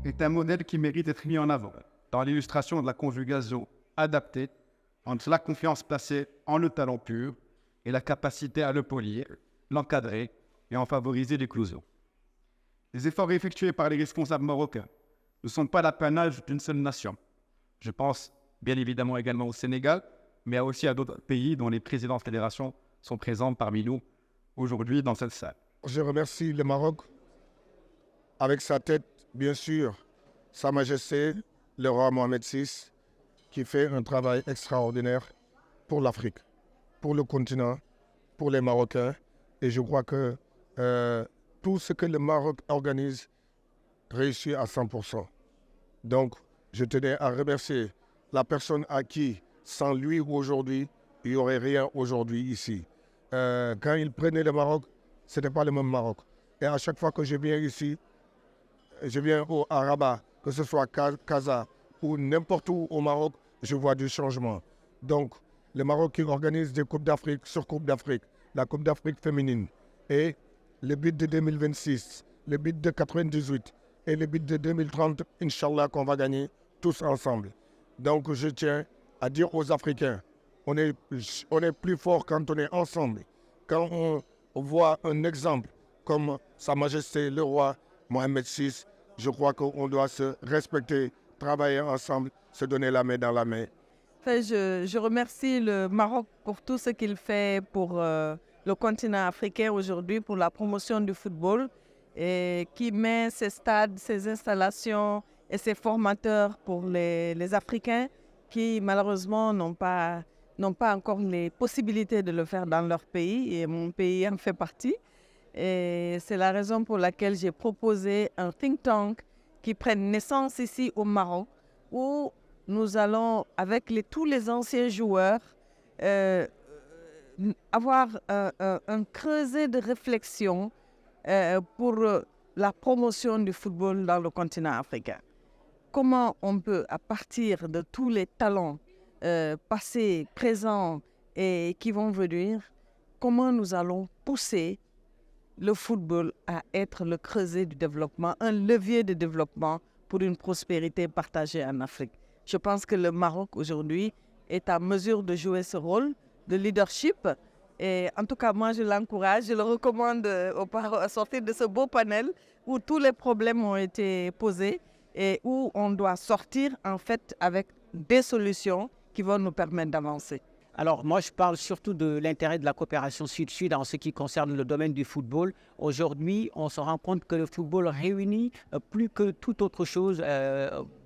est un modèle qui mérite d'être mis en avant dans l'illustration de la conjugaison adaptée entre la confiance placée en le talent pur et la capacité à le polir, l'encadrer et en favoriser l'éclosion. Les efforts effectués par les responsables marocains ne sont pas l'apanage d'une seule nation. Je pense bien évidemment également au Sénégal, mais aussi à d'autres pays dont les présidents de fédération sont présents parmi nous aujourd'hui dans cette salle. Je remercie le Maroc, avec sa tête, bien sûr, Sa Majesté, le roi Mohamed VI, qui fait un travail extraordinaire pour l'Afrique, pour le continent, pour les Marocains. Et je crois que tout ce que le Maroc organise réussit à 100%. Donc, je tenais à remercier la personne à qui, sans lui aujourd'hui, il n'y aurait rien aujourd'hui ici. Quand il prenait le Maroc, ce n'était pas le même Maroc. Et à chaque fois que je viens ici, je viens à Rabat, que ce soit Casa ou n'importe où au Maroc, je vois du changement. Donc, le Maroc qui organise des Coupes d'Afrique sur Coupe d'Afrique, la Coupe d'Afrique féminine, et le but de 2026, le but de 98 et le but de 2030, Inch'Allah, qu'on va gagner tous ensemble. Donc, je tiens à dire aux Africains, on est plus fort quand on est ensemble. Quand on voit un exemple comme Sa Majesté le roi Mohamed VI, je crois qu'on doit se respecter, travailler ensemble, se donner la main dans la main. Je remercie le Maroc pour tout ce qu'il fait pour le continent africain aujourd'hui, pour la promotion du football, et qui met ses stades, ses installations et ses formateurs pour les Africains qui malheureusement n'ont pas encore les possibilités de le faire dans leur pays, et mon pays en fait partie. Et c'est la raison pour laquelle j'ai proposé un think tank qui prenne naissance ici au Maroc, où nous allons, avec tous les anciens joueurs, avoir un creuset de réflexion pour la promotion du football dans le continent africain. Comment on peut, à partir de tous les talents passés, présents et qui vont venir, comment nous allons pousser le football à être le creuset du développement, un levier de développement pour une prospérité partagée en Afrique. Je pense que le Maroc aujourd'hui est à mesure de jouer ce rôle de leadership. Et en tout cas, moi, je l'encourage, je le recommande à sortir de ce beau panel où tous les problèmes ont été posés et où on doit sortir en fait avec des solutions qui vont nous permettre d'avancer. Alors moi je parle surtout de l'intérêt de la coopération Sud-Sud en ce qui concerne le domaine du football. Aujourd'hui, on se rend compte que le football réunit plus que toute autre chose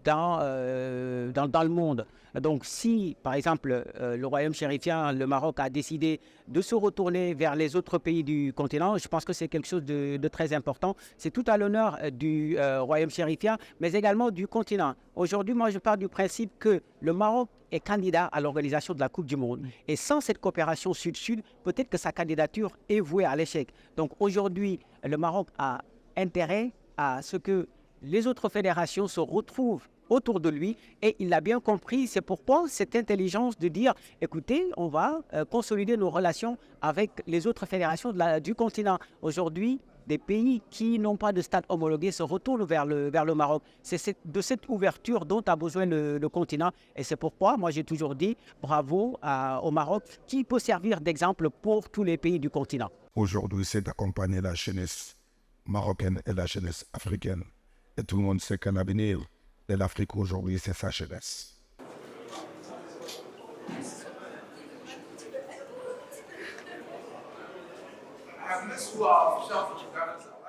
dans le monde. Donc si, par exemple, le royaume chérifien, le Maroc, a décidé de se retourner vers les autres pays du continent, je pense que c'est quelque chose de très important. C'est tout à l'honneur du royaume chérifien, mais également du continent. Aujourd'hui, moi, je pars du principe que le Maroc est candidat à l'organisation de la Coupe du Monde. Et sans cette coopération Sud-Sud, peut-être que sa candidature est vouée à l'échec. Donc aujourd'hui, le Maroc a intérêt à ce que les autres fédérations se retrouvent autour de lui, et il l'a bien compris. C'est pourquoi cette intelligence de dire, écoutez, on va consolider nos relations avec les autres fédérations du continent. Aujourd'hui, des pays qui n'ont pas de stade homologué se retournent vers le Maroc. C'est de cette ouverture dont a besoin le continent, et c'est pourquoi moi j'ai toujours dit bravo au Maroc, qui peut servir d'exemple pour tous les pays du continent. Aujourd'hui, c'est d'accompagner la jeunesse marocaine et la jeunesse africaine. Et tout le monde sait que l'avenir de l'Afrique aujourd'hui, c'est sa jeunesse. I miss you all for sure.